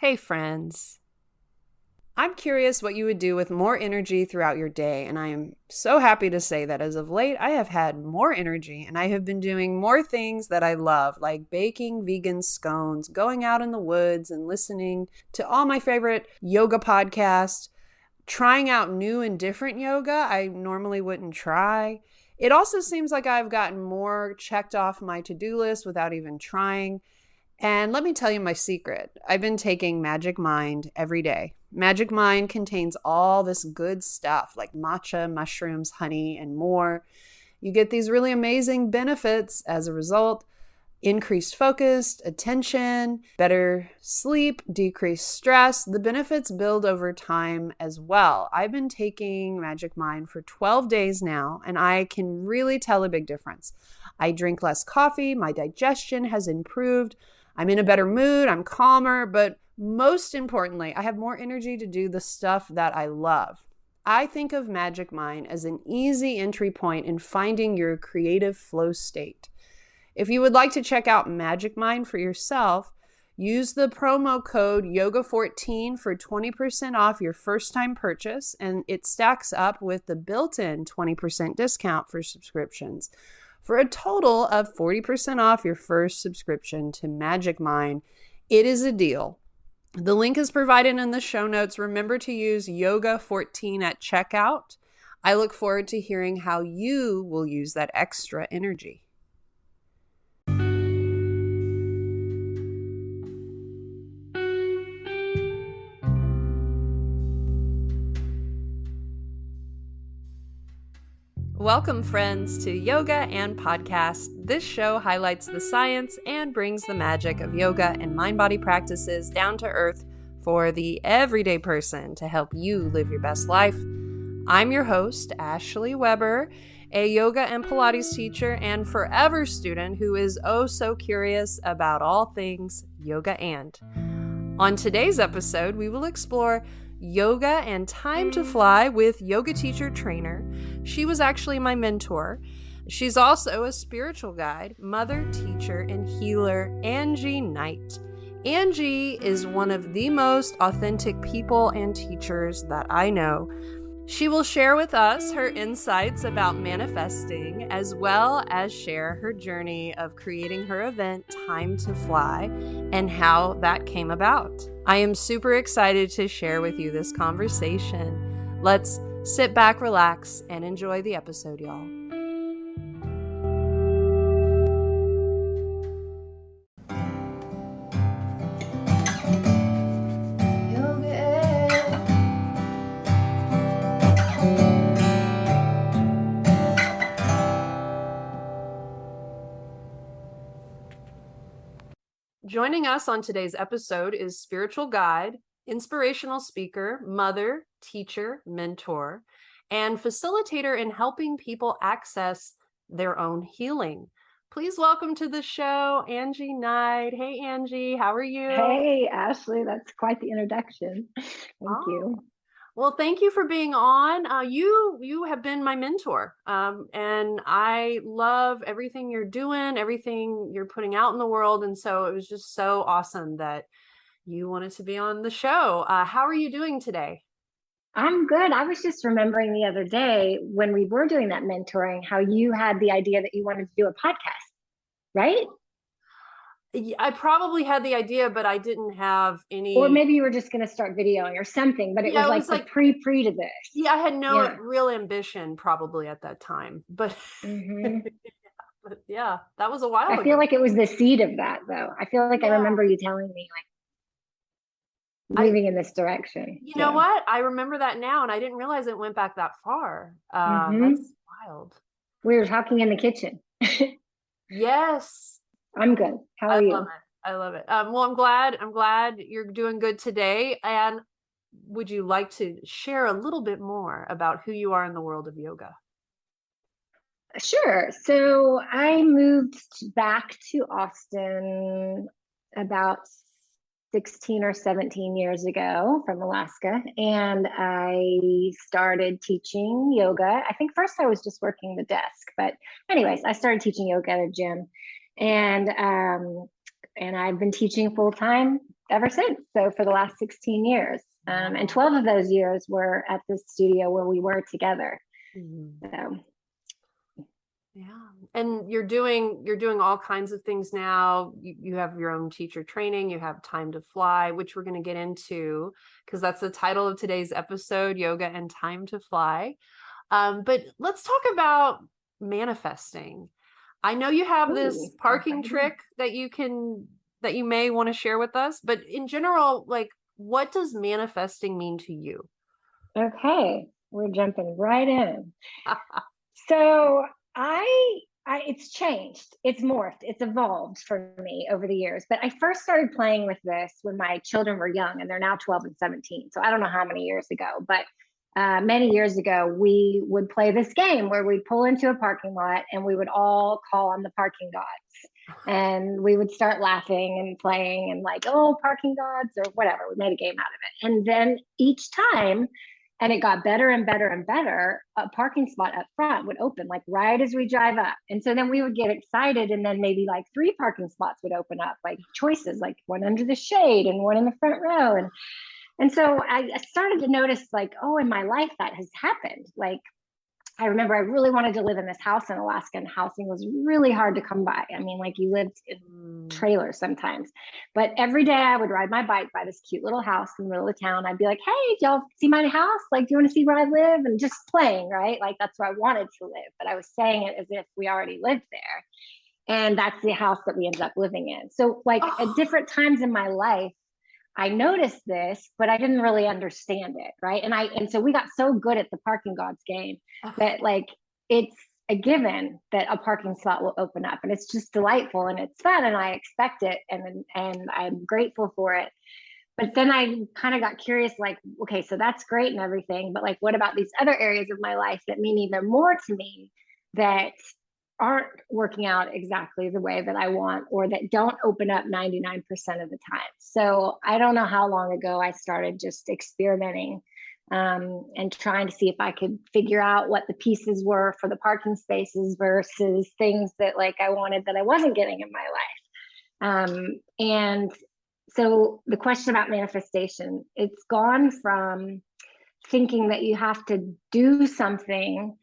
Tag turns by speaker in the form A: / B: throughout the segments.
A: Hey friends. I'm curious what you would do with more energy throughout your day, and I am so happy to say that as of late, I have had more energy and I have been doing more things that I love, like baking vegan scones, going out in the woods and listening to all my favorite yoga podcasts, trying out new and different yoga I normally wouldn't try. It also seems like I've gotten more checked off my to-do list without even trying. And let me tell you my secret. I've been taking Magic Mind every day. Magic Mind contains all this good stuff like matcha, mushrooms, honey, and more. You get these really amazing benefits as a result: increased focus, attention, better sleep, decreased stress. The benefits build over time as well. I've been taking Magic Mind for 12 days now, and I can really tell a big difference. I drink less coffee, my digestion has improved, I'm in a better mood, I'm calmer, but most importantly, I have more energy to do the stuff that I love. I think of Magic Mind as an easy entry point in finding your creative flow state. If you would like to check out Magic Mind for yourself, use the promo code YOGA14 for 20% off your first time purchase, and it stacks up with the built-in 20% discount for subscriptions, for a total of 40% off your first subscription to Magic Mind. It is a deal. The link is provided in the show notes. Remember to use Yoga14 at checkout. I look forward to hearing how you will use that extra energy. Welcome, friends, to Yoga and Podcast. This show highlights the science and brings the magic of yoga and mind-body practices down to earth for the everyday person to help you live your best life. I'm your host, Ashley Weber, a yoga and Pilates teacher and forever student who is oh so curious about all things yoga and. On today's episode, we will explore yoga and time to fly with yoga teacher trainer. She was actually my mentor. She's also a spiritual guide, mother, teacher, and healer, Angie Knight. Angie is one of the most authentic people and teachers that I know. She will share with us her insights about manifesting, as well as share her journey of creating her event, Time to Fly, and how that came about. I am super excited to share with you this conversation. Let's sit back, relax, and enjoy the episode, y'all. Joining us on today's episode is spiritual guide, inspirational speaker, mother, teacher, mentor, and facilitator in helping people access their own healing. Please welcome to the show, Angie Knight. Hey, Angie, how are you?
B: Hey, Ashley, that's quite the introduction. Thank you.
A: Well, thank you for being on. You have been my mentor, and I love everything you're doing, everything you're putting out in the world. And so it was just so awesome that you wanted to be on the show. How are you doing today?
B: I'm good. I was just remembering the other day when we were doing that mentoring, how you had the idea that you wanted to do a podcast, right?
A: I probably had the idea, but I didn't have any.
B: Or maybe you were just going to start videoing or something, but it was like the pre to this.
A: Yeah, I had no real ambition probably at that time, but but yeah, that was a while ago.
B: I feel like it was the seed of that, though. I feel like I remember you telling me, like, moving in this direction.
A: You know what? I remember that now, and I didn't realize it went back that far. That's wild.
B: We were talking in the kitchen.
A: Yes.
B: I'm good. How are you?
A: I love it. Well, I'm glad you're doing good today. And would you like to share a little bit more about who you are in the world of yoga?
B: Sure. So I moved back to Austin about 16 or 17 years ago from Alaska, and I started teaching yoga. I think first I was just working the desk, but anyways, I started teaching yoga at a gym, and I've been teaching full time ever since. So for the last 16 years. And
A: Wow.
B: 12 of those years were at the studio where we were together.
A: Mhm.
B: So
A: Yeah. And you're doing all kinds of things now. You have your own teacher training, you have time to fly, which we're going to get into because that's the title of today's episode, Yoga and Time to Fly. But let's talk about manifesting. I know you have this
B: ooh,
A: parking trick that you may want to share with us, but in general, like what does manifesting mean to you?
B: okay, we're jumping right in. So it's changed, it's morphed, it's evolved for me over the years. But I first started playing with this when my children were young, and they're now 12 and 17. So I don't know how many years ago, but many years ago, we would play this game where we'd pull into a parking lot and we would all call on the parking gods. And we would start laughing and playing and like, oh, parking gods or whatever. We made a game out of it. And then each time, and it got better and better and better, a parking spot up front would open like right as we drive up. And so then we would get excited, and then maybe like three parking spots would open up, like choices, like one under the shade and one in the front row. And so I started to notice, like, oh, in my life that has happened. Like, I remember I really wanted to live in this house in Alaska, and housing was really hard to come by. I mean, like, you lived in
A: Mm.
B: trailers sometimes. But every day I would ride my bike by this cute little house in the middle of town. I'd be like, hey, do y'all see my house? Like, do you want to see where I live? And just playing, right? Like, that's where I wanted to live. But I was saying it as if we already lived there. And that's the house that we ended up living in. So, like, at
A: Oh,
B: different times in my life, I noticed this, but I didn't really understand it, right? And so we got so good at the parking gods game that, like, it's a given that a parking slot will open up, and it's just delightful and it's fun, and I expect it, and I'm grateful for it. But then I kind of got curious, like, okay, so that's great and everything, but like, what about these other areas of my life that mean even more to me, that aren't working out exactly the way that I want, or that don't open up 99% of the time? So I don't know how long ago I started just experimenting, and trying to see if I could figure out what the pieces were for the parking spaces versus things that, like, I wanted that I wasn't getting in my life. And so the question about manifestation, it's gone from thinking that you have to do something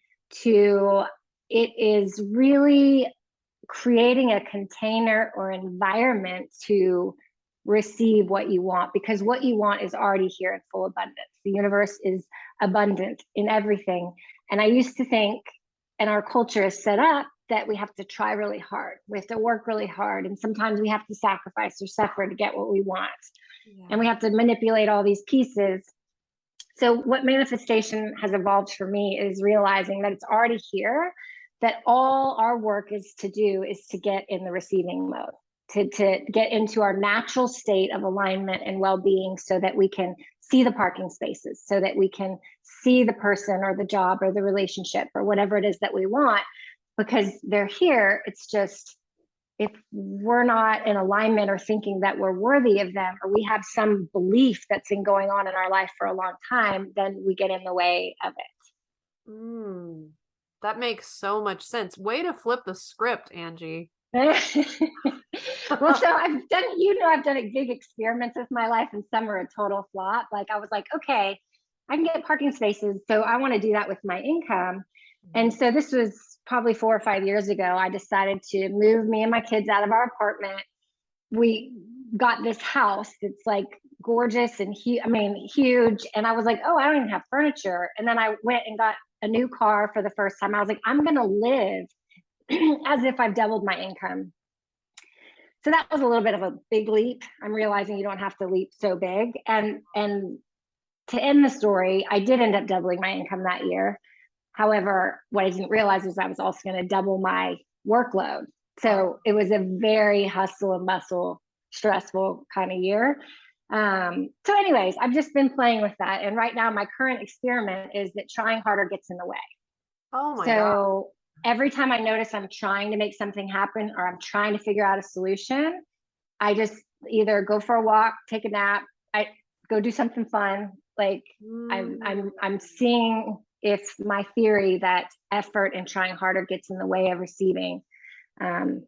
B: to, it is really creating a container or environment to receive what you want, because what you want is already here in full abundance. The universe is abundant in everything. And I used to think, and our culture is set up, that we have to try really hard. We have to work really hard. And sometimes we have to sacrifice or suffer to get what we want. And
A: yeah.
B: we have to manipulate all these pieces. So, what manifestation has evolved for me is realizing that it's already here, that all our work is to do is to get in the receiving mode, to get into our natural state of alignment and well being, so that we can see the parking spaces, so that we can see the person or the job or the relationship or whatever it is that we want, because they're here. It's just, if we're not in alignment or thinking that we're worthy of them, or we have some belief that's been going on in our life for a long time, then we get in the way of
A: Mm, that makes so much sense. Way to flip the script, Angie.
B: it. Well, so I've done, I've done big experiments with my life, and some are a total flop. Like, I was like, okay, I can get parking spaces, so I want to do that with my income. And so this was probably 4 or 5 years ago. I decided to move me and my kids out of our apartment. We got this house that's like gorgeous and I mean, huge. And I was like, oh, I don't even have furniture. And then I went and got a new car for the first time. I was like, I'm going to live as if I've doubled my income. So that was a little bit of a big leap. I'm realizing you don't have to leap so big. And to end the story, I did end up doubling my income that year. However, what I didn't realize was I was also going to double my workload.
A: Oh,
B: So it was a very hustle and bustle, stressful kind of year. So, anyways, I've just been playing with that. And right now, my current experiment is that trying harder gets in the way.
A: oh my God.
B: So every time I notice I'm trying to make something happen, or I'm trying to figure out a solution, I just either go for a walk, take a nap, I go do something fun. Like,
A: Mm.
B: I'm seeing if my theory that effort and trying harder gets in the way of receiving, um,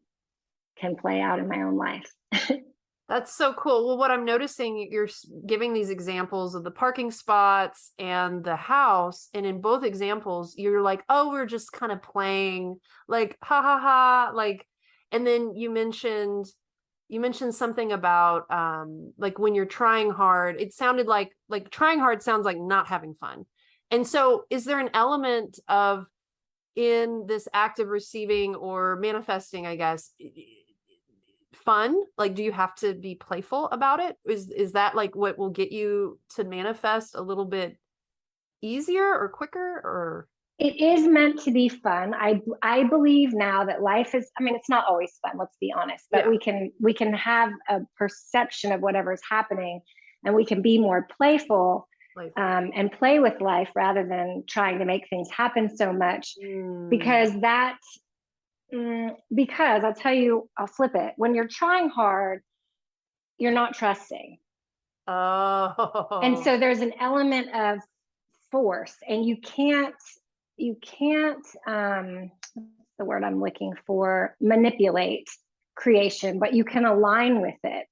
B: can play out in my own life.
A: That's so cool. Well, what I'm noticing, you're giving these examples of the parking spots and the house. And in both examples, you're like, oh, we're just kind of playing, like, ha ha ha. Like, and then you mentioned something about like when you're trying hard, it sounded like trying hard sounds like not having fun. And so is there an element of in this act of receiving or manifesting, I guess, fun? Like, do you have to be playful about it? Is that like what will get you to manifest a little bit easier or quicker or
B: It is meant to be fun. I believe now that life is, I mean, it's not always fun, let's be honest, but
A: yeah,
B: we can have a perception of whatever's happening, and we can be more playful,
A: playful?
B: and play with life rather than trying to make things happen so much.
A: Mm.
B: Because because I'll tell you, I'll flip it. When you're trying hard, you're not trusting. And
A: Oh.
B: so there's an element of force, and you can't what's the word I'm looking for, manipulate creation, but you can align with it.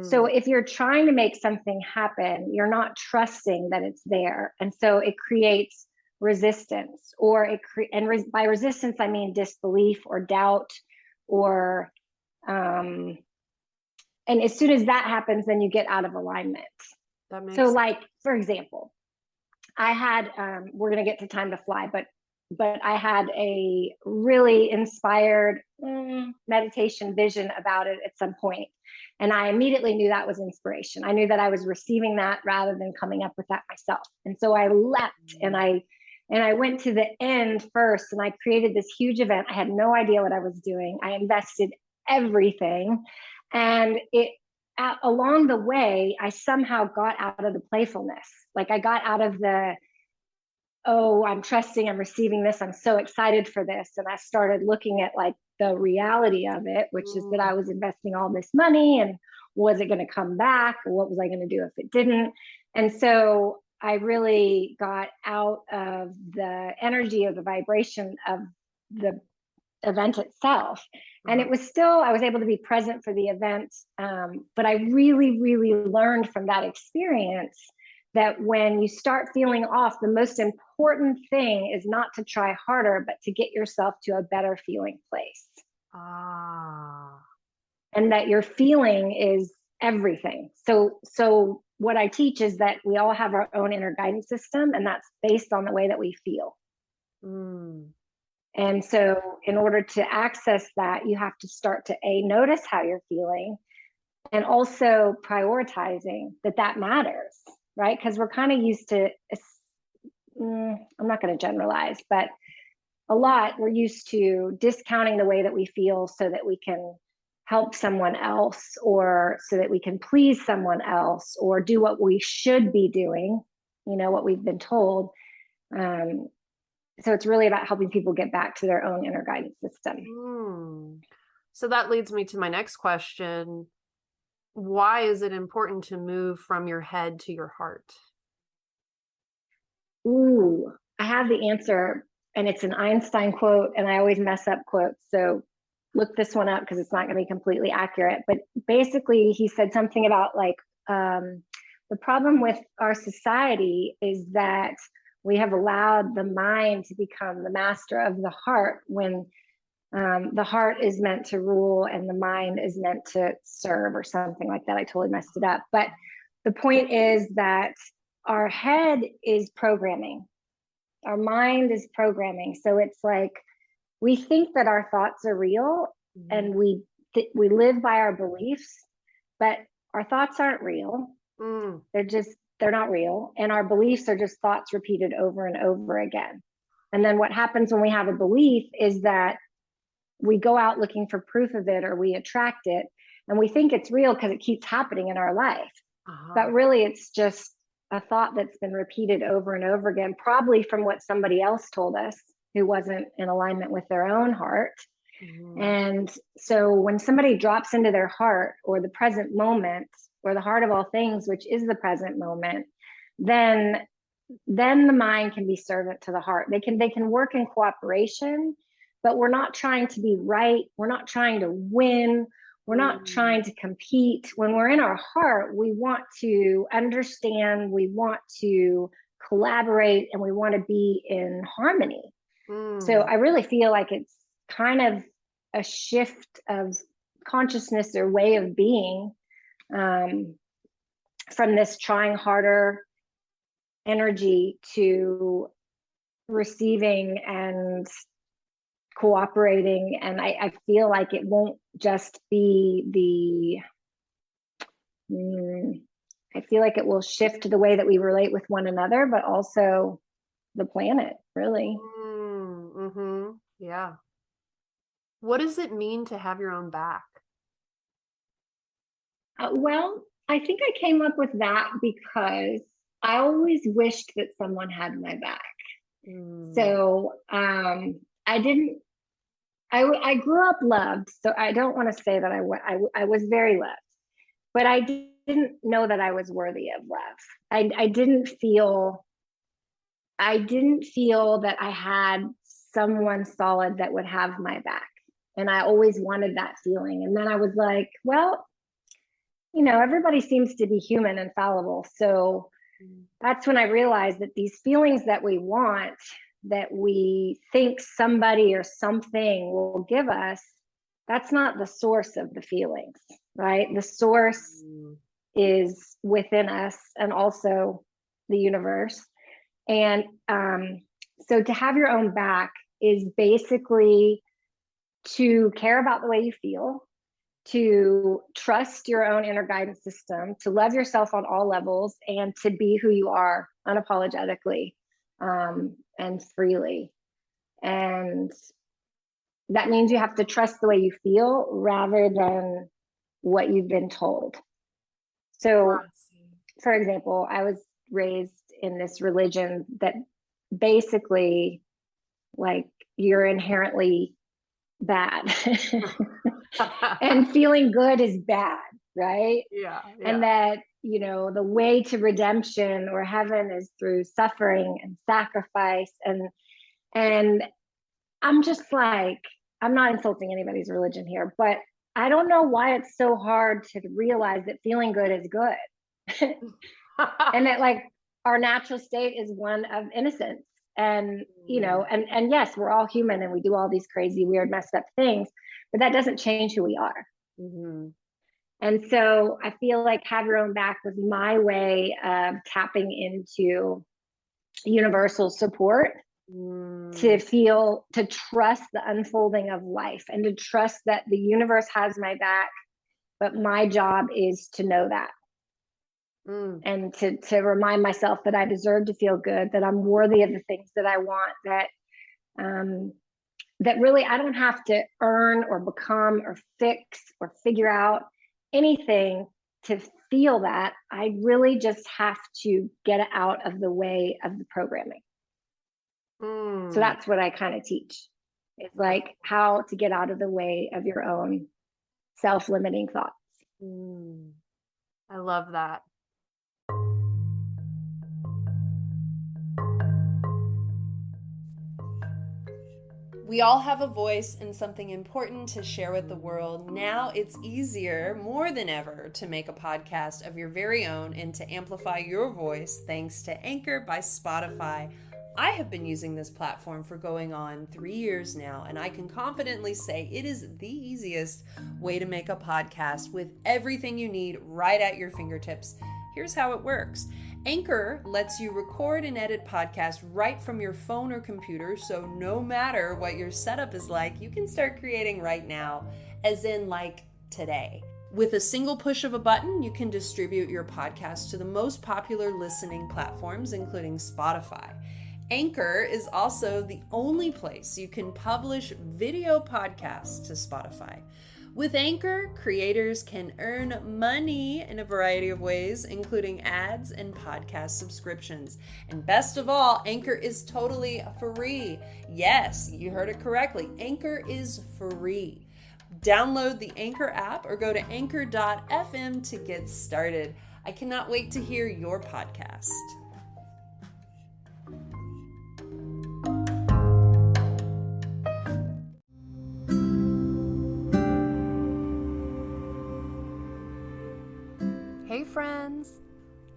B: So
A: Mm.
B: if you're trying to make something happen, you're not trusting that it's there, and so it creates resistance, or by resistance I mean disbelief or doubt, or um and as soon as that happens, then you get out of alignment.
A: That
B: So,
A: makes
B: like, for example, I had we're going to get to time to fly, but I had a really inspired meditation vision about it at some point, and I immediately knew that was inspiration. I knew that I was receiving that rather than coming up with that myself. And so I leapt, and I went to the end first, and I created this huge event. I had no idea what I was doing. I invested everything, and along the way, I somehow got out of the playfulness. Like, I got out of the, oh, I'm trusting, I'm receiving this, I'm so excited for this. And I started looking at like the reality of it, which is that I
A: mm.
B: was investing all this money, and was it going to come back? Or what was I going to do if it didn't? And so I really got out of the energy of the vibration of the event itself. And
A: Uh-huh.
B: it was still, I was able to be present for the event. But I really, really learned from that experience that when you start feeling off, the most important thing is not to try harder, but to get yourself to a better feeling place.
A: Ah.
B: And that your feeling is everything. So what I teach is that we all have our own inner guidance system, and that's based on the way that we feel.
A: Mm.
B: And so, in order to access that, you have to start to notice how you're feeling, and also prioritizing that matters, right? Because we're kind of used to, I'm not going to generalize, but a lot we're used to discounting the way that we feel so that we can help someone else, or so that we can please someone else, or do what we should be doing, what we've been told. Um, so it's really about helping people get back to their own inner guidance system.
A: Mm. So that leads me to my next question. Why is it important to move from your head to your heart?
B: Ooh, I have the answer, and it's an Einstein quote, and I always mess up quotes. So look this one up because it's not going to be completely accurate. But basically, he said something about like, the problem with our society is that we have allowed the mind to become the master of the heart, when the heart is meant to rule and the mind is meant to serve, or something like that. I totally messed it up. But the point is that our head is programming, our mind is programming. So it's like we think that our thoughts are real,
A: Mhm.
B: and we live by our beliefs, but our thoughts aren't real.
A: Mm.
B: They're not real, and our beliefs are just thoughts repeated over and over again. And then what happens when we have a belief is that we go out looking for proof of it, or we attract it, and we think it's real because it keeps happening in our life. But
A: Uh-huh.
B: really, it's just a thought that's been repeated over and over again, probably from what somebody else told us who wasn't in alignment with their own heart.
A: Mhm.
B: And so when somebody drops into their heart, or the present moment, or the heart of all things, which is the present moment, then the mind can be servant to the heart. They can work in cooperation, but we're not trying to be right. We're not trying to win. We're not trying to compete. When we're in our heart, we want to understand, we want to collaborate, and we want to be in harmony. So
A: Mm.
B: I really feel like it's kind of a shift of consciousness or way of being, um, from this trying harder energy to receiving and cooperating. And I feel like it won't just be I feel like it will shift the way that we relate with one another, but also the planet, really.
A: Mm-hmm. Yeah. What does it mean to have your own back?
B: Well, I think I came up with that because I always wished that someone had my back.
A: Mm.
B: So I didn't. I grew up loved, so I don't want to say that I was very loved, but I didn't know that I was worthy of love. I didn't feel that I had someone solid that would have my back, and I always wanted that feeling. And then I was like, well, everybody seems to be human and fallible. So that's when I realized that these feelings that we want, that we think somebody or something will give us, that's not the source of the feelings, right? The source
A: Mm.
B: is within us and also the universe. And so to have your own back is basically to care about the way you feel, to trust your own inner guidance system, to love yourself on all levels, and to be who you are unapologetically, and freely. And that means you have to trust the way you feel rather than what you've been told. So,
A: I see.
B: for example, I was raised in this religion that basically, like, you're inherently bad and feeling good is bad, right?
A: Yeah,
B: And
A: yeah.
B: that, the way to redemption or heaven is through suffering and sacrifice. And I'm just like, I'm not insulting anybody's religion here, but I don't know why it's so hard to realize that feeling good is good. And that, like, our natural state is one of innocence. And
A: Mm.
B: and yes, we're all human and we do all these crazy, weird, messed up things, but that doesn't change who we are.
A: Mm-hmm.
B: And so I feel like have your own back was my way of tapping into universal support, to
A: Mm.
B: feel, to trust the unfolding of life and to trust that the universe has my back. But my job is to know that,
A: Mm.
B: and to remind myself that I deserve to feel good, that I'm worthy of the things that I want, um, that really I don't have to earn or become or fix or figure out anything to feel that. I really just have to get out of the way of the programming. So
A: Mm.
B: that's what I kind of teach. It's
A: That's,
B: like how to get out of the way of your own self-limiting thoughts.
A: mm. I love that. We all have a voice and something important to share with the world. Now it's easier, more than ever, to make a podcast of your very own and to amplify your voice thanks to Anchor by Spotify. I have been using this platform for going on 3 years now, and I can confidently say it is the easiest way to make a podcast with everything you need right at your fingertips. Here's how it works. Anchor lets you record and edit podcasts right from your phone or computer, so no matter what your setup is like, you can start creating right now, as in like today. With a single push of a button, you can distribute your podcast to the most popular listening platforms, including Spotify. Anchor is also the only place you can publish video podcasts to Spotify. With Anchor, creators can earn money in a variety of ways, including ads and podcast subscriptions. And best of all, Anchor is totally free. Yes, you heard it correctly. Anchor is free. Download the Anchor app or go to anchor.fm to get started. I cannot wait to hear your podcast.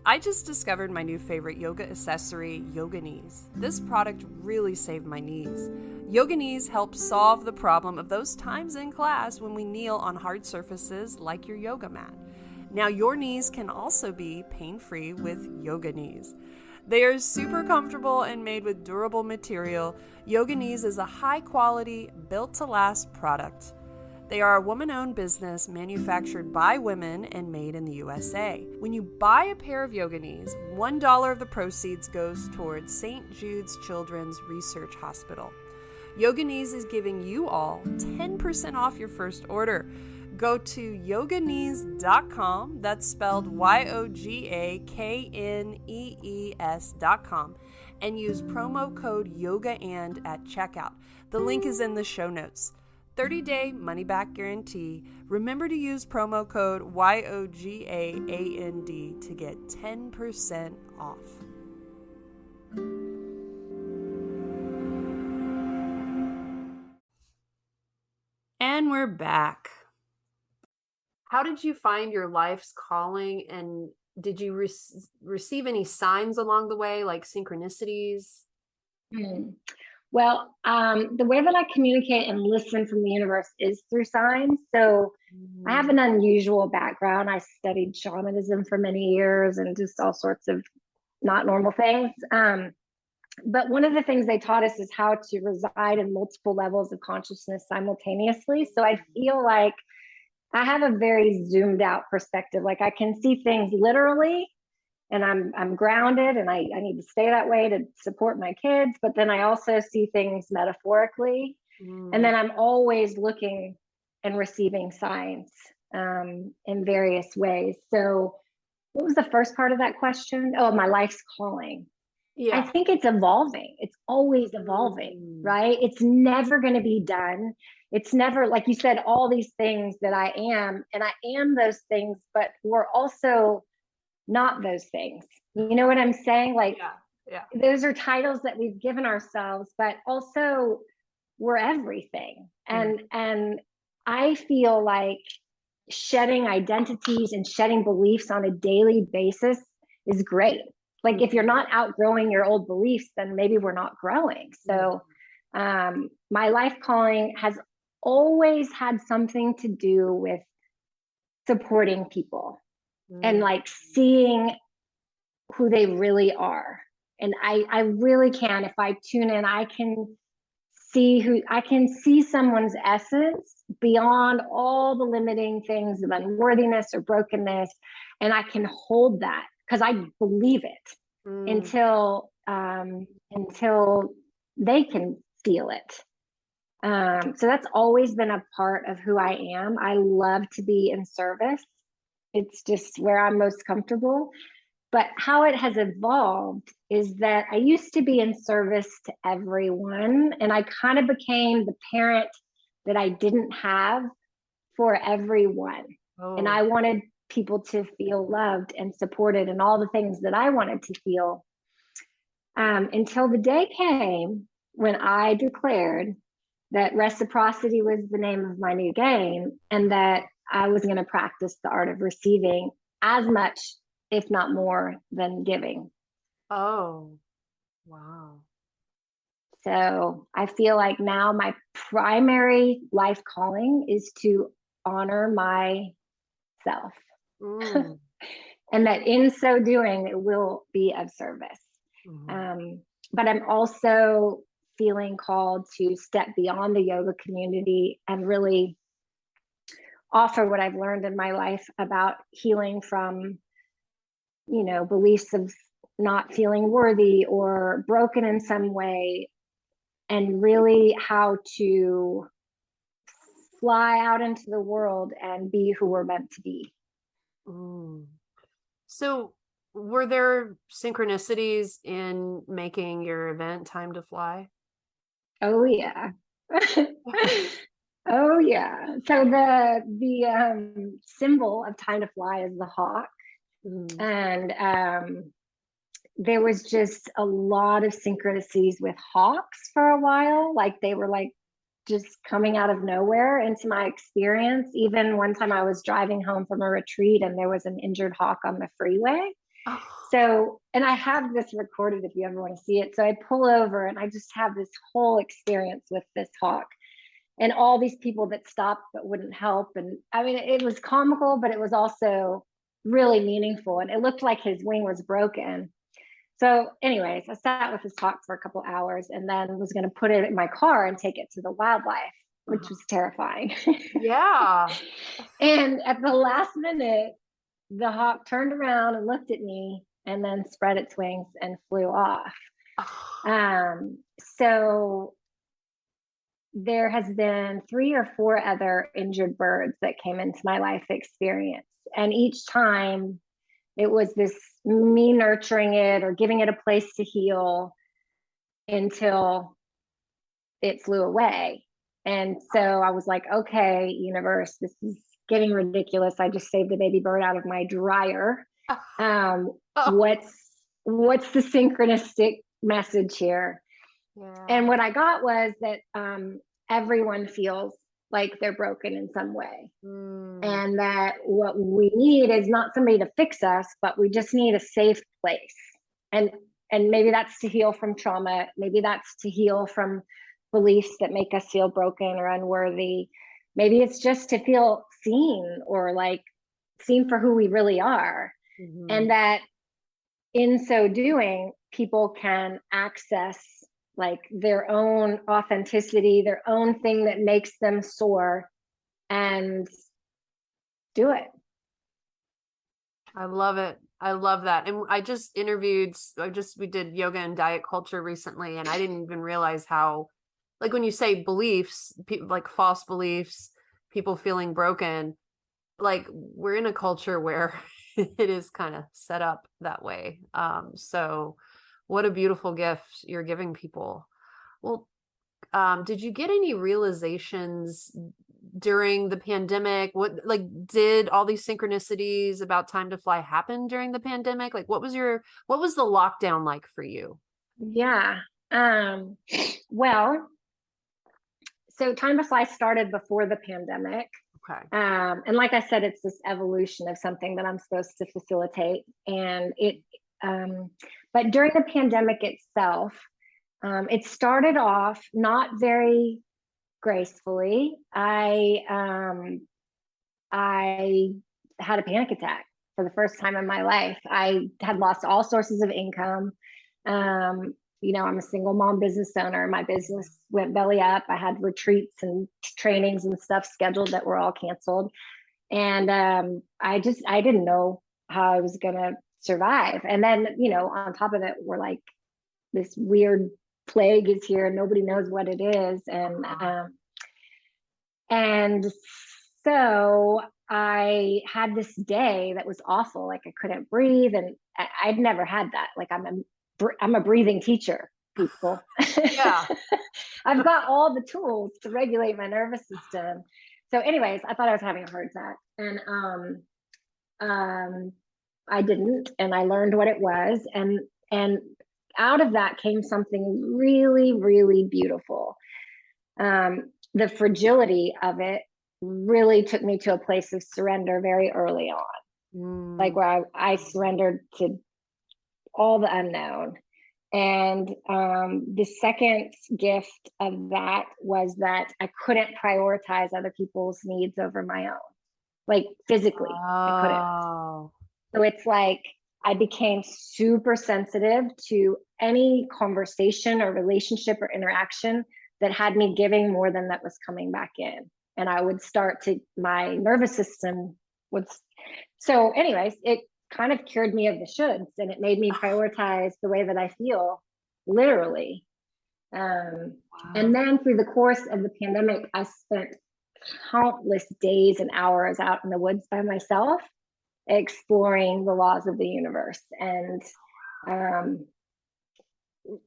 A: I just discovered my new favorite yoga accessory, Yoga Knees. This product really saved my knees. Yoga Knees helps solve the problem of those times in class when we kneel on hard surfaces like your yoga mat. Now, your knees can also be pain-free with Yoga Knees. They are super comfortable and made with durable material. Yoga Knees is a high-quality, built-to-last product. They are a woman-owned business manufactured by women and made in the USA. When you buy a pair of Yoga Knees, $1 of the proceeds goes towards St. Jude's Children's Research Hospital. Yoga Knees is giving you all 10% off your first order. Go to yoganees.com, that's spelled YOGAKNEES.com, and use promo code YOGAAND at checkout. The link is in the show notes. 30-day money-back guarantee. Remember to use promo code YOGAAND to get 10% off. And we're back. How did you find your life's calling, and did you receive any signs along the way, like synchronicities?
B: Well, the way that I communicate and listen from the universe is through signs. So I have an unusual background. I studied shamanism for many years and just all sorts of not normal things. But one of the things they taught us is how to reside in multiple levels of consciousness simultaneously. So I feel like I have a very zoomed out perspective. Like I can see things literally, and I'm grounded, and I need to stay that way to support my kids. But then I also see things metaphorically, and then I'm always looking and receiving signs in various ways. So, what was the first part of that question? Oh, my life's calling. I think it's evolving. It's always evolving, right? It's never going to be done. It's never, like you said, all these things that I am, and I am those things, but we're also not those things. You know what I'm saying? Like, those are titles that we've given ourselves, but also we're everything. And I feel like shedding identities and shedding beliefs on a daily basis is great. Like if you're not outgrowing your old beliefs, then maybe we're not growing. So my life calling has always had something to do with supporting people and like seeing who they really are. And I really can, if I tune in, I can see someone's essence beyond all the limiting things of unworthiness or brokenness. And I can hold that because I believe it until they can feel it. So that's always been a part of who I am. I love to be in service. It's just where I'm most comfortable. But how it has evolved is that I used to be in service to everyone, and I kind of became the parent that I didn't have for everyone. And I wanted people to feel loved and supported and all the things that I wanted to feel. Until the day came when I declared that reciprocity was the name of my new game, and that I was going to practice the art of receiving as much, if not more, than giving.
A: Oh, wow.
B: So I feel like now my primary life calling is to honor myself. And that in so doing, it will be of service. But I'm also feeling called to step beyond the yoga community and really offer what I've learned in my life about healing from, beliefs of not feeling worthy or broken in some way, and really how to fly out into the world and be who we're meant to be.
A: So were there synchronicities in making your event Time to Fly?
B: Oh yeah. Oh yeah. So the symbol of Time to Fly is the hawk. And there was just a lot of synchronicities with hawks for a while. Like they were like just coming out of nowhere into my experience. Even one time I was driving home from a retreat and there was an injured hawk on the freeway.
A: Oh,
B: So, and I have this recorded if you ever want to see it. So I pull over and I just have this whole experience with this hawk and all these people that stopped but wouldn't help. And I mean, it was comical, but it was also really meaningful. And it looked like his wing was broken. So, anyways, I sat with this hawk for a couple hours and then was going to put it in my car and take it to the wildlife, which was terrifying.
A: yeah.
B: And at the last minute, the hawk turned around and looked at me and then spread its wings and flew off. So there has been 3 or 4 other injured birds that came into my life experience. And each time it was this me nurturing it or giving it a place to heal until it flew away. And so I was like, okay, universe, this is getting ridiculous. I just saved a baby bird out of my dryer. Um,
A: Oh,
B: what's the synchronistic message here?
A: yeah.
B: And what I got was that everyone feels like they're broken in some way.
A: Mm,
B: And that what we need is not somebody to fix us, but we just need a safe place. And and maybe that's to heal from trauma, maybe that's to heal from beliefs that make us feel broken or unworthy. Maybe it's just to feel seen or like seen for who we really are. And
A: mhm.
B: that in so doing, people can access like their own authenticity, their own thing that makes them soar and do it.
A: I love it. I love that. And we did yoga and diet culture recently, and I didn't even realize how, like when you say beliefs, like false beliefs, people feeling broken, like we're in a culture where it is kind of set up that way. So what a beautiful gift you're giving people. Well, did you get any realizations during the pandemic? What, like, did all these synchronicities about time to fly happen during the pandemic? Like, what was the lockdown like for you?
B: Yeah. Um, well, so Time to Fly started before the pandemic.
A: Okay.
B: And like I said, it's this evolution of something that I'm supposed to facilitate. And but during the pandemic itself, it started off not very gracefully. I had a panic attack for the first time in my life. I had lost all sources of income. Um, I'm a single mom business owner. My business went belly up. I had retreats and trainings and stuff scheduled that were all canceled. And I didn't know how I was going to survive. And then, on top of it, we're like, this weird plague is here. Nobody knows what it is. And so I had this day that was awful. Like I couldn't breathe, and I'd never had that. Like I'm a breathing teacher, people.
A: Yeah.
B: I've got all the tools to regulate my nervous system. So, anyways, I thought I was having a heart attack, and um, I didn't, and I learned what it was, and out of that came something really, really beautiful. The fragility of it really took me to a place of surrender very early on, like
A: Mm.
B: where I surrendered to all the unknown. And the second gift of that was that I couldn't prioritize other people's needs over my own, like physically, I couldn't.
A: Oh,
B: So it's like I became super sensitive to any conversation or relationship or interaction that had me giving more than that was coming back in. And I would start to, my nervous system would. So, anyways, it kind of cured me of the shoulds and it made me prioritize the way that I feel, literally. And
A: wow.
B: then through the course of the pandemic, I spent countless days and hours out in the woods by myself exploring the laws of the universe um,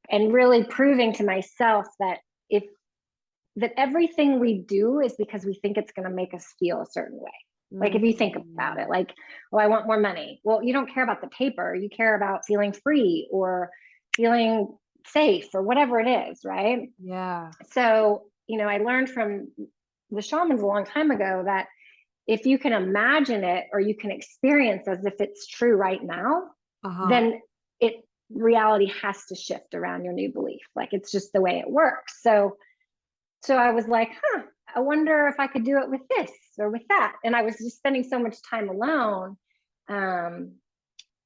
B: and really proving to myself that if that everything we do is because we think it's going to make us feel a certain way. Like if you think about
A: Mm.
B: it, like, oh, I want more money. Well, you don't care about the paper. You care about feeling free or feeling safe or whatever it is, right?
A: Yeah.
B: So, I learned from the shamans a long time ago that if you can imagine it or you can experience as if it's true right now,
A: Uh-huh.
B: then it reality has to shift around your new belief. Like it's just the way it works. So I was like, I wonder if I could do it with this or with that. And I was just spending so much time alone, um,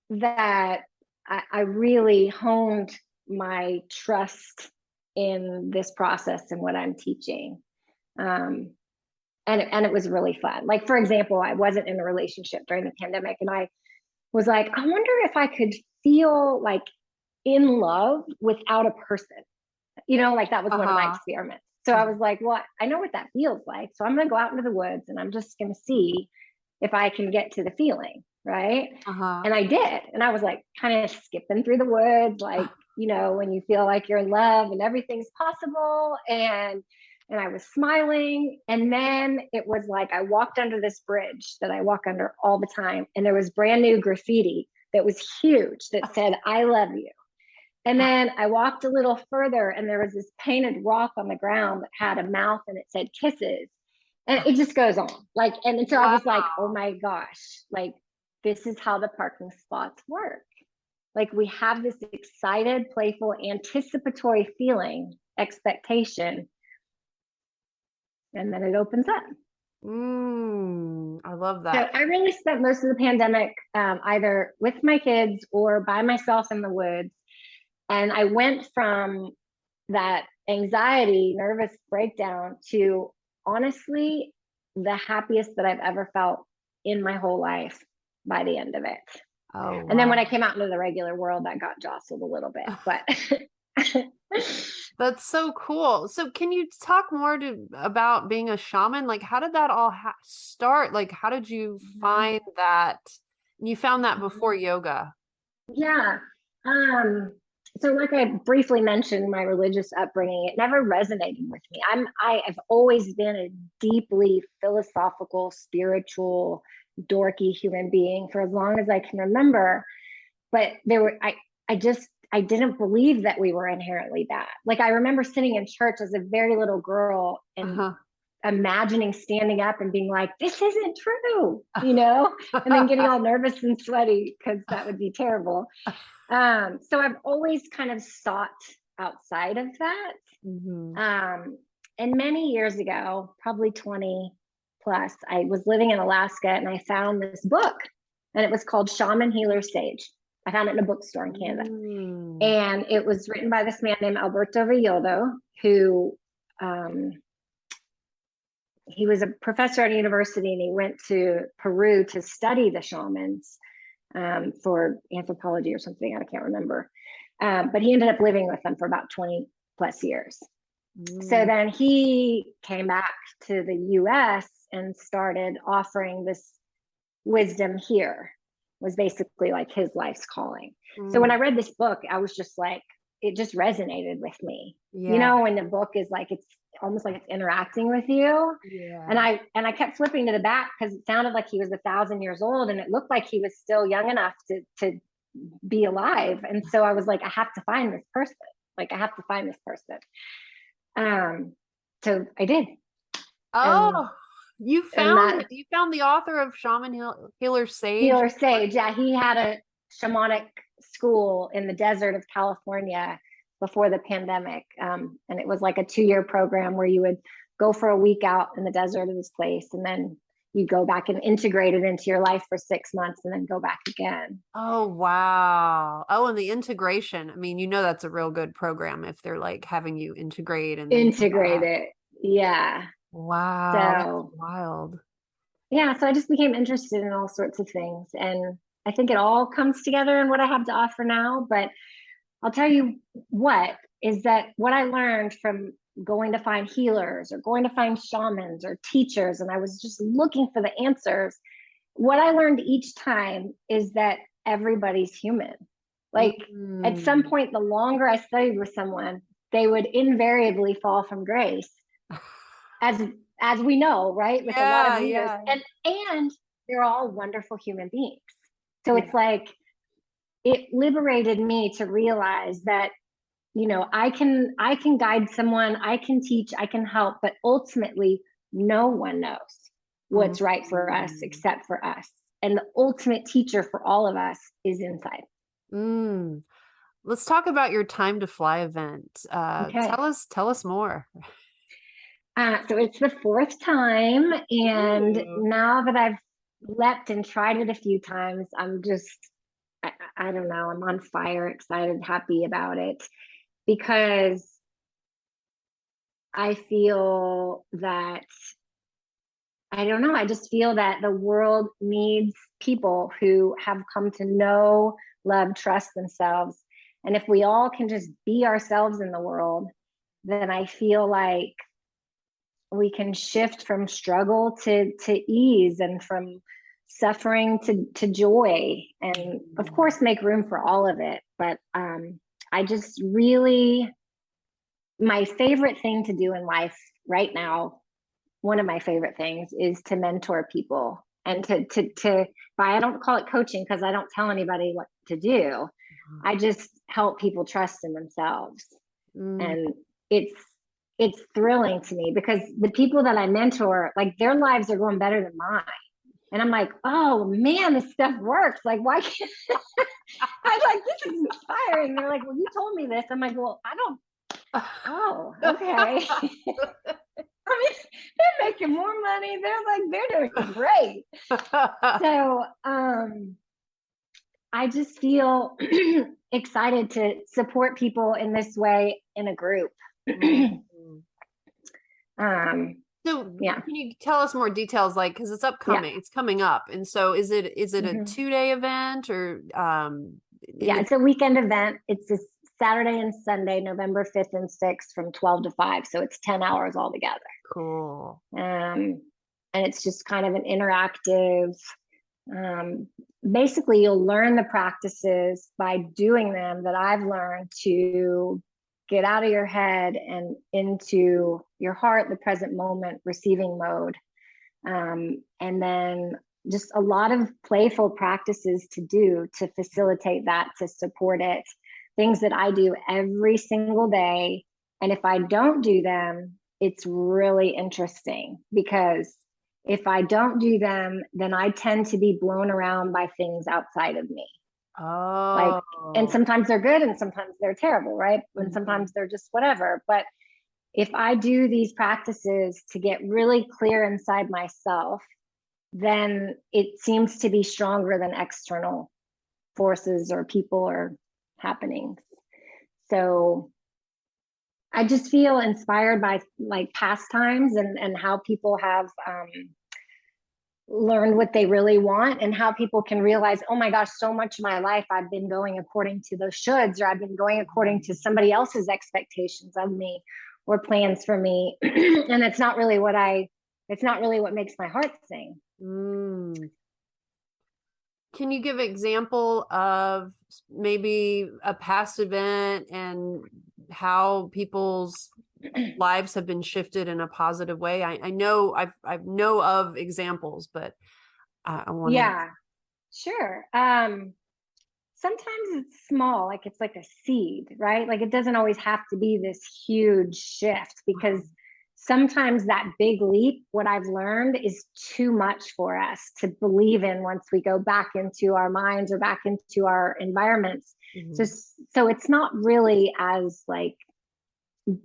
B: that I really honed my trust in this process and what I'm teaching. Um, and it was really fun. Like, for example, I wasn't in a relationship during the pandemic, and I was like, I wonder if I could feel like in love without a person. Like that was one of my
A: Uh-huh.
B: experiments. So I was like, well, I know what that feels like. So I'm going to go out into the woods and I'm just going to see if I can get to the feeling. Right.
A: Uh-huh.
B: And I did. And I was like kind of skipping through the woods, like, when you feel like you're in love and everything's possible. And I was smiling. And then it was like I walked under this bridge that I walk under all the time. And there was brand new graffiti that was huge that said, I love you. And then I walked a little further and there was this painted rock on the ground that had a mouth and it said kisses. And it just goes on. Like, and so I was like, oh
A: Wow.
B: my gosh, like this is how the parking spots work. Like we have this excited, playful, anticipatory feeling, expectation, and then it opens up.
A: I love
B: So
A: that.
B: I really spent most of the pandemic either with my kids or by myself in the woods. And I went from that anxiety, nervous breakdown to honestly the happiest that I've ever felt in my whole life by the end of it.
A: Oh,
B: And then when I
A: wow.
B: came out into the regular world, that got jostled a little bit. But
A: That's so cool. So can you talk more about being a shaman? Like, how did that all start? Like, how did you find that? You found that before yoga.
B: yeah. Um, so like I briefly mentioned my religious upbringing, it never resonated with me. I have always been a deeply philosophical, spiritual, dorky human being for as long as I can remember. But I didn't believe that we were inherently bad. Like I remember sitting in church as a very little girl and
A: Uh-huh.
B: imagining standing up and being like, this isn't true, and then getting all nervous and sweaty because that would be terrible. So I've always kind of sought outside of that.
A: hmm
B: Um, and many years ago, probably 20 plus, I was living in Alaska and I found this book and it was called Shaman Healer Sage. I found it in a bookstore in Canada.
A: Mm.
B: And it was written by this man named Alberto Villoldo, who um, he was a professor at a university and he went to Peru to study the shamans for anthropology or something. I can't remember. But he ended up living with them for about 20 plus years. So
A: Mm.
B: then he came back to the US and started offering this wisdom here, was basically like his life's calling. So when
A: Mm.
B: I read this book, I was just like, it just resonated with me.
A: Yeah.
B: When the book is like, it's almost like it's interacting with you. And
A: Yeah.
B: I kept flipping to the back because it sounded like he was 1,000 years old and it looked like he was still young enough to be alive. And so I was like, I have to find this person. Like I have to find this person. Um, so I did. And
A: Oh,
B: and that
A: you found the author of Healer Sage.
B: healer sage, yeah, he had a shamanic school in the desert of California before the pandemic. And it was like a 2-year program where you would go for a week out in the desert of this place and then you go back and integrate it into your life for 6 months and then go back again.
A: Oh, wow. Oh, and the integration. I mean, that's a real good program if they're like having you integrate and then come
B: Integrate
A: back.
B: it. Yeah.
A: Wow, that's
B: So
A: wild.
B: yeah, so I just became interested in all sorts of things. And I think it all comes together in what I have to offer now. But I'll tell you what is that what I learned from going to find healers or going to find shamans or teachers, and I was just looking for the answers. What I learned each time is that everybody's human. Like at some
A: Mm.
B: point, the longer I studied with someone, they would invariably fall from grace, as as we know, right? With a lot of
A: Yeah,
B: leaders,
A: yeah.
B: and they're all wonderful human beings. So
A: Yeah.
B: it's like it liberated me to realize that I can guide someone, I can teach, I can help, but ultimately no one knows what's right for us
A: Mm.
B: except for us. And the ultimate teacher for all of us is inside.
A: Mm. Let's talk about your Time to Fly event.
B: Okay.
A: Tell us more.
B: So it's the fourth time, and
A: Ooh.
B: now that I've leapt and tried it a few times, I don't know, I'm on fire, excited, happy about it because I feel that, I don't know, I just feel that the world needs people who have come to know, love, trust themselves. And if we all can just be ourselves in the world, then I feel like we can shift from struggle to ease, and from suffering to joy, and of course make room for all of it. But I just really, my favorite thing to do in life right now, one of my favorite things is to mentor people, and to but I don't call it coaching because I don't tell anybody what to do. I just help people trust in themselves.
A: Mm.
B: And it's it's thrilling to me because the people that I mentor, like, their lives are going better than mine. And I'm like, oh man, this stuff works. Like, why can't I'm like, this is inspiring. They're like, well, you told me this. I'm like, well, I don't. Oh, okay. I mean, they're making more money. They're doing great. So I just feel excited to support people in this way in a group.
A: Mm.
B: um,
A: So
B: yeah,
A: can you tell us more details, like, because it's
B: yeah.
A: upcoming, it's coming up, and so is it a
B: Mhm.
A: 2 day event or and
B: Yeah,
A: it's
B: it's a weekend event. It's this Saturday and Sunday, November 5th and 6th from 12 to 5. So it's 10 hours altogether.
A: cool.
B: Um, and it's just kind of an interactive, um, basically, you'll learn the practices by doing them that I've learned to get out of your head and into your heart, the present moment, receiving mode. And then just a lot of playful practices to do to facilitate that, to support it. Things that I do every single day. And if I don't do them, it's really interesting because if I don't do them, then I tend to be blown around by things outside of me. Like, and
A: Oh.
B: sometimes they're good and sometimes they're terrible, right? And
A: Mhm.
B: sometimes they're just whatever. But if I do these practices to get really clear inside myself, then it seems to be stronger than external forces or people or happenings. So I just feel inspired by like pastimes, and how people have learned what they really want, and how people can realize, oh my gosh, so much of my life I've been going according to those shoulds, or I've been going according to somebody else's expectations of me or plans for me. And it's not really what makes my heart sing.
A: Mm. Can you give an example of maybe a past event and how people's lives have been shifted in a positive way? I know I know of examples, but I wanted.
B: Yeah, sure. Sometimes it's small, like it's like a seed, right? Like it doesn't always have to be this huge shift, because sometimes that big leap, what I've learned, is too much for us to believe in once we go back into our minds or back into our environments. So,
A: Mhm.
B: so it's not really as like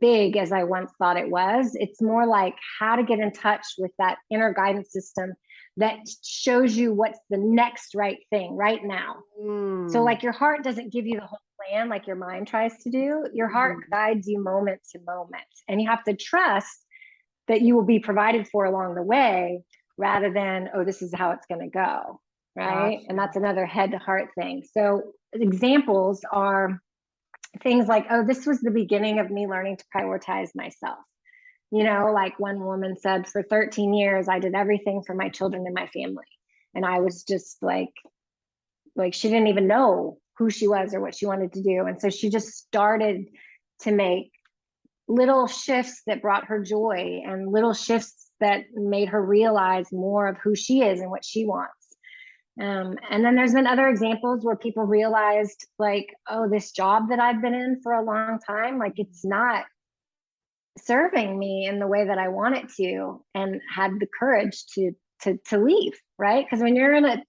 B: big as I once thought it was. It's more like how to get in touch with that inner guidance system that shows you what's the next right thing right now. So,
A: Mm.
B: like, your heart doesn't give you the whole plan like your mind tries to do. Your heart
A: Mhm.
B: guides you moment to moment. And you have to trust that you will be provided for along the way, rather than, oh, this is how it's going to go. Right. And
A: Gotcha.
B: that's another head to heart thing. So, examples are things like, oh, this was the beginning of me learning to prioritize myself. Like one woman said, for 13 years, I did everything for my children and my family. And I was just like she didn't even know who she was or what she wanted to do. And so she just started to make little shifts that brought her joy, and little shifts that made her realize more of who she is and what she wants. And then there's been other examples where people realized, like, oh, this job that I've been in for a long time, like, it's not serving me in the way that I want it to, and had the courage to leave, right? Because when you're in a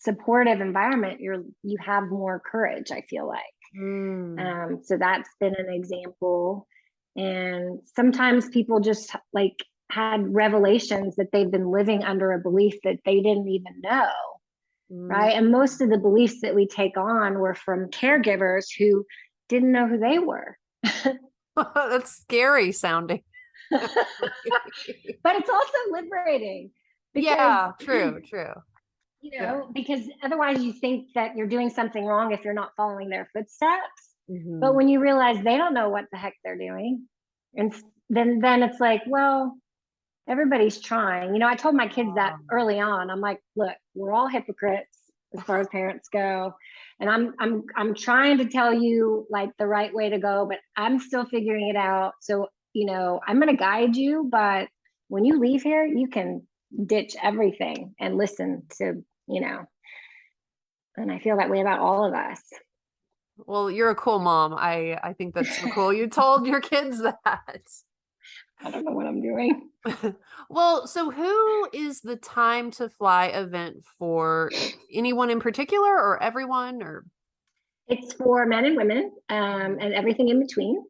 B: supportive environment, you have more courage, I feel like. So that's been an example. And sometimes people just like had revelations that they've been living under a belief that they didn't even know. Right. And most of the beliefs that we take on were from caregivers who didn't know who they were.
A: That's scary sounding.
B: But it's also liberating. Because,
A: yeah, true.
B: Because otherwise you think that you're doing something wrong if you're not following their footsteps. But when you realize they don't know what the heck they're doing, and then it's like, well, everybody's trying. I told my kids that early on. I'm like, look, we're all hypocrites as far as parents go. And I'm trying to tell you like the right way to go, but I'm still figuring it out. So, I'm going to guide you, but when you leave here, you can ditch everything and listen to, and I feel that way about all of us.
A: Well, you're a cool mom. I think that's so cool. You told your kids that.
B: I don't know what I'm doing.
A: Well, so who is the Time to Fly event for? Anyone in particular or everyone or?
B: It's for men and women and everything in between.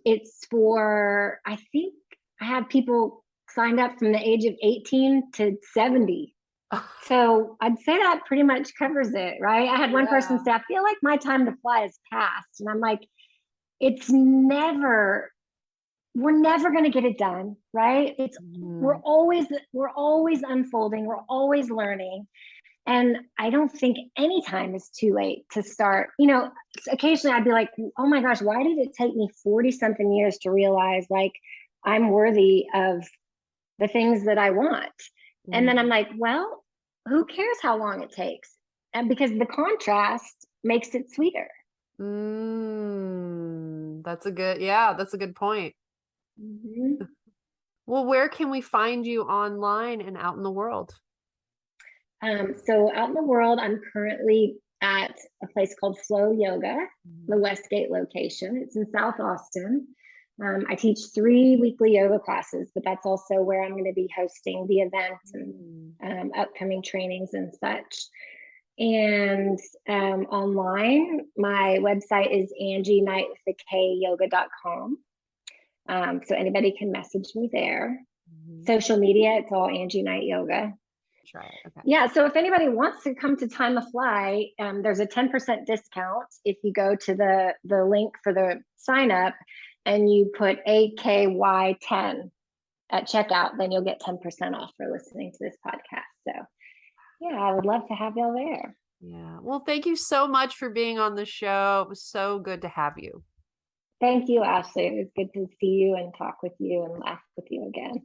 B: It's for, I think I have people signed up from the age of 18 to 70. So I'd say that pretty much covers it, right? I had one person say, I feel like my time to fly is past. And I'm like, we're never going to get it done, right? We're always unfolding. We're always learning. And I don't think any time is too late to start. Occasionally I'd be like, oh my gosh, why did it take me 40 something years to realize like I'm worthy of the things that I want? And then I'm like, well, who cares how long it takes? And because the contrast makes it sweeter.
A: That's a good point. Well, where can we find you online and out in the world?
B: So out in the world, I'm currently at a place called Flow Yoga, the Westgate location. It's in South Austin. I teach 3 weekly yoga classes, but that's also where I'm going to be hosting the event and upcoming trainings and such. And online, my website is angieknight.com. So anybody can message me there. Social media, it's all Angie Knight Yoga.
A: Try it. Okay.
B: Yeah. So if anybody wants to come to Time to Fly, there's a 10% discount if you go to the link for the sign up and you put AKY10 at checkout, then you'll get 10% off for listening to this podcast. So yeah, I would love to have y'all there.
A: Yeah. Well, thank you so much for being on the show. It was so good to have you.
B: Thank you, Ashley. It was good to see you and talk with you and laugh with you again.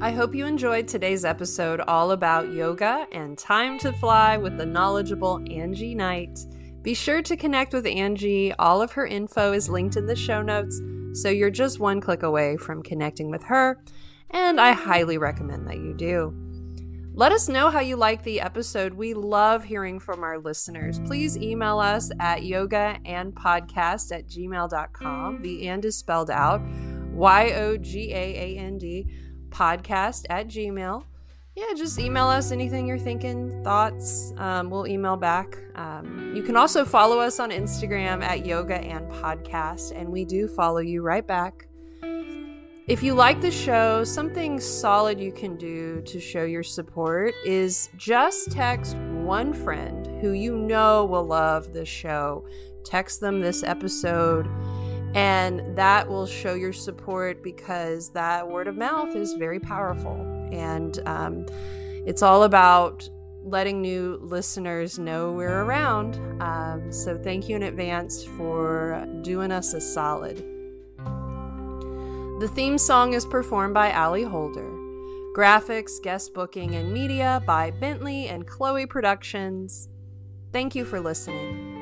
A: I hope you enjoyed today's episode all about yoga and Time to Fly with the knowledgeable Angie Knight. Be sure to connect with Angie. All of her info is linked in the show notes, so you're just one click away from connecting with her, and I highly recommend that you do. Let us know how you like the episode. We love hearing from our listeners. Please email us at yogaandpodcast@gmail.com. The and is spelled out, YOGAAND, podcast@gmail. Yeah, just email us anything you're thinking, thoughts. We'll email back. You can also follow us on Instagram at Yoga and Podcast, and we do follow you right back. If you like the show, something solid you can do to show your support is just text one friend who you know will love the show. Text them this episode, and that will show your support because that word of mouth is very powerful. And it's all about letting new listeners know we're around. So thank you in advance for doing us a solid. The theme song is performed by Allie Holder. Graphics, guest booking, and media by Bentley and Chloe Productions. Thank you for listening.